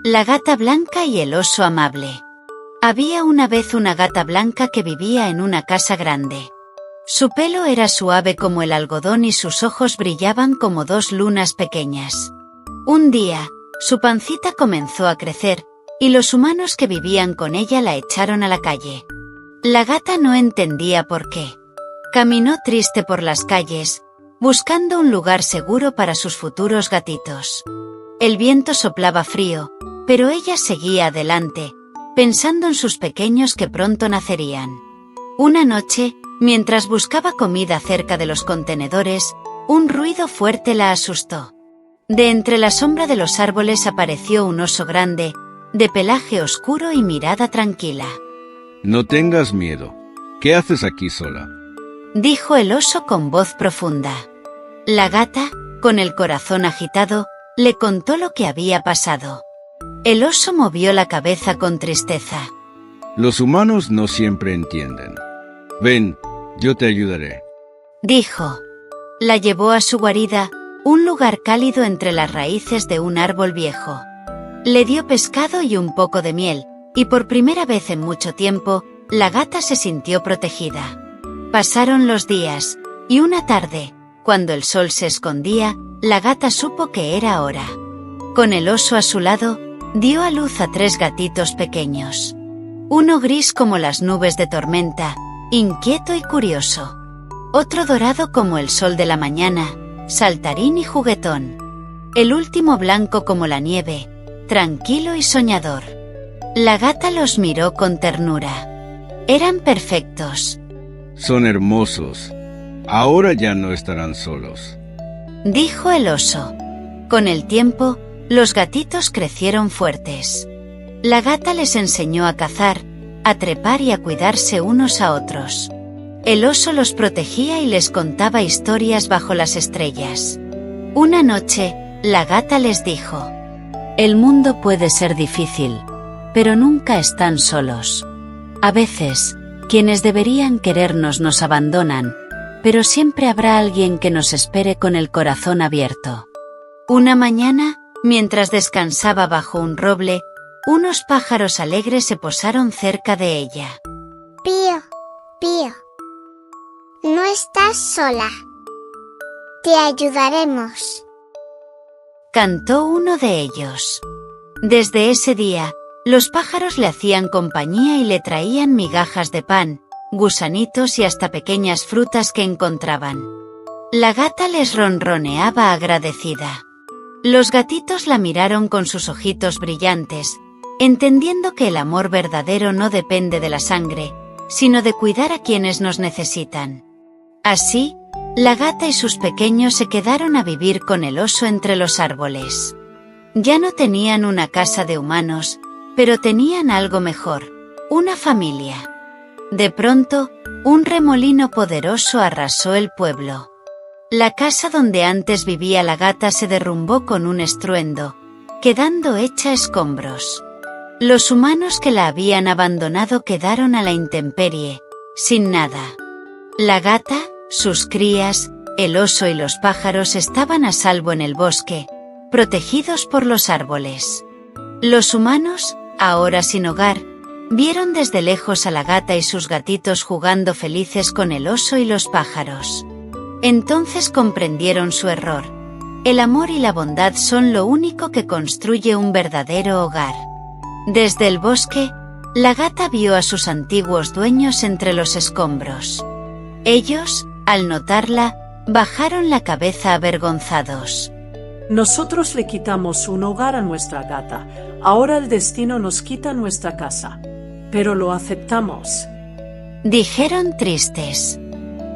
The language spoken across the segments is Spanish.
La gata blanca y el oso amable. Había una vez una gata blanca que vivía en una casa grande. Su pelo era suave como el algodón y sus ojos brillaban como dos lunas pequeñas. Un día, su pancita comenzó a crecer, y los humanos que vivían con ella la echaron a la calle. La gata no entendía por qué. Caminó triste por las calles, buscando un lugar seguro para sus futuros gatitos. El viento soplaba frío, pero ella seguía adelante, pensando en sus pequeños que pronto nacerían. Una noche, mientras buscaba comida cerca de los contenedores, un ruido fuerte la asustó. De entre la sombra de los árboles apareció un oso grande, de pelaje oscuro y mirada tranquila. No tengas miedo. ¿Qué haces aquí sola? Dijo el oso con voz profunda. La gata, con el corazón agitado, le contó lo que había pasado. El oso movió la cabeza con tristeza. Los humanos no siempre entienden. Ven, yo te ayudaré. Dijo. La llevó a su guarida, un lugar cálido entre las raíces de un árbol viejo. Le dio pescado y un poco de miel, y por primera vez en mucho tiempo, la gata se sintió protegida. Pasaron los días, y una tarde, cuando el sol se escondía, la gata supo que era hora. Con el oso a su lado, dio a luz a 3 gatitos pequeños. Uno gris como las nubes de tormenta, inquieto y curioso. Otro dorado como el sol de la mañana, saltarín y juguetón. El último blanco como la nieve, tranquilo y soñador. La gata los miró con ternura. Eran perfectos. Son hermosos. Ahora ya no estarán solos. Dijo el oso. Con el tiempo, los gatitos crecieron fuertes. La gata les enseñó a cazar, a trepar y a cuidarse unos a otros. El oso los protegía y les contaba historias bajo las estrellas. Una noche, la gata les dijo: el mundo puede ser difícil, pero nunca están solos. A veces, quienes deberían querernos nos abandonan, pero siempre habrá alguien que nos espere con el corazón abierto. Una mañana, mientras descansaba bajo un roble, unos pájaros alegres se posaron cerca de ella. Pío, Pío, no estás sola. Te ayudaremos. Cantó uno de ellos. Desde ese día, los pájaros le hacían compañía y le traían migajas de pan, gusanitos y hasta pequeñas frutas que encontraban. La gata les ronroneaba agradecida. Los gatitos la miraron con sus ojitos brillantes, entendiendo que el amor verdadero no depende de la sangre, sino de cuidar a quienes nos necesitan. Así, la gata y sus pequeños se quedaron a vivir con el oso entre los árboles. Ya no tenían una casa de humanos, pero tenían algo mejor, una familia. De pronto, un remolino poderoso arrasó el pueblo. La casa donde antes vivía la gata se derrumbó con un estruendo, quedando hecha escombros. Los humanos que la habían abandonado quedaron a la intemperie, sin nada. La gata, sus crías, el oso y los pájaros estaban a salvo en el bosque, protegidos por los árboles. Los humanos, ahora sin hogar, vieron desde lejos a la gata y sus gatitos jugando felices con el oso y los pájaros. Entonces comprendieron su error. El amor y la bondad son lo único que construye un verdadero hogar. Desde el bosque, la gata vio a sus antiguos dueños entre los escombros. Ellos, al notarla, bajaron la cabeza avergonzados. Nosotros le quitamos un hogar a nuestra gata, ahora el destino nos quita nuestra casa. Pero lo aceptamos. Dijeron tristes.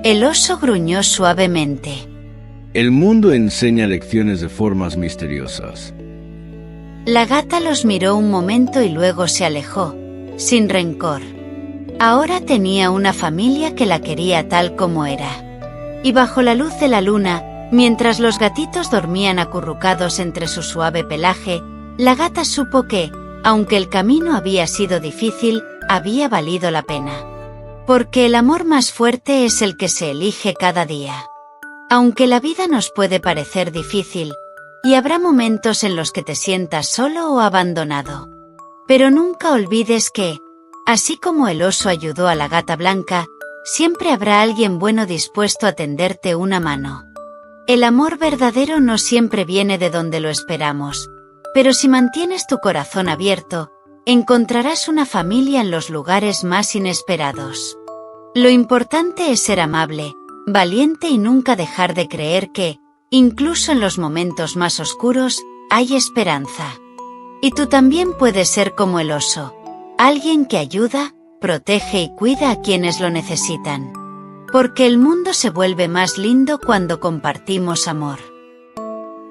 El oso gruñó suavemente. El mundo enseña lecciones de formas misteriosas. La gata los miró un momento y luego se alejó, sin rencor. Ahora tenía una familia que la quería tal como era. Y bajo la luz de la luna, mientras los gatitos dormían acurrucados entre su suave pelaje, la gata supo que, aunque el camino había sido difícil, había valido la pena. Porque el amor más fuerte es el que se elige cada día. Aunque la vida nos puede parecer difícil, Y habrá momentos en los que te sientas solo o abandonado. Pero nunca olvides que, así como el oso ayudó a la gata blanca, siempre habrá alguien bueno dispuesto a tenderte una mano. El amor verdadero no siempre viene de donde lo esperamos, pero si mantienes tu corazón abierto, encontrarás una familia en los lugares más inesperados. Lo importante es ser amable, valiente y nunca dejar de creer que, incluso en los momentos más oscuros, hay esperanza. Y tú también puedes ser como el oso, alguien que ayuda, protege y cuida a quienes lo necesitan. Porque el mundo se vuelve más lindo cuando compartimos amor.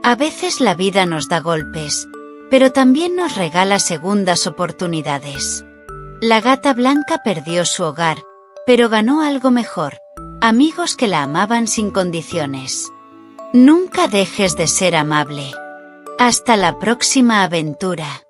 A veces la vida nos da golpes, pero también nos regala segundas oportunidades. La gata blanca perdió su hogar, pero ganó algo mejor, amigos que la amaban sin condiciones. Nunca dejes de ser amable. Hasta la próxima aventura.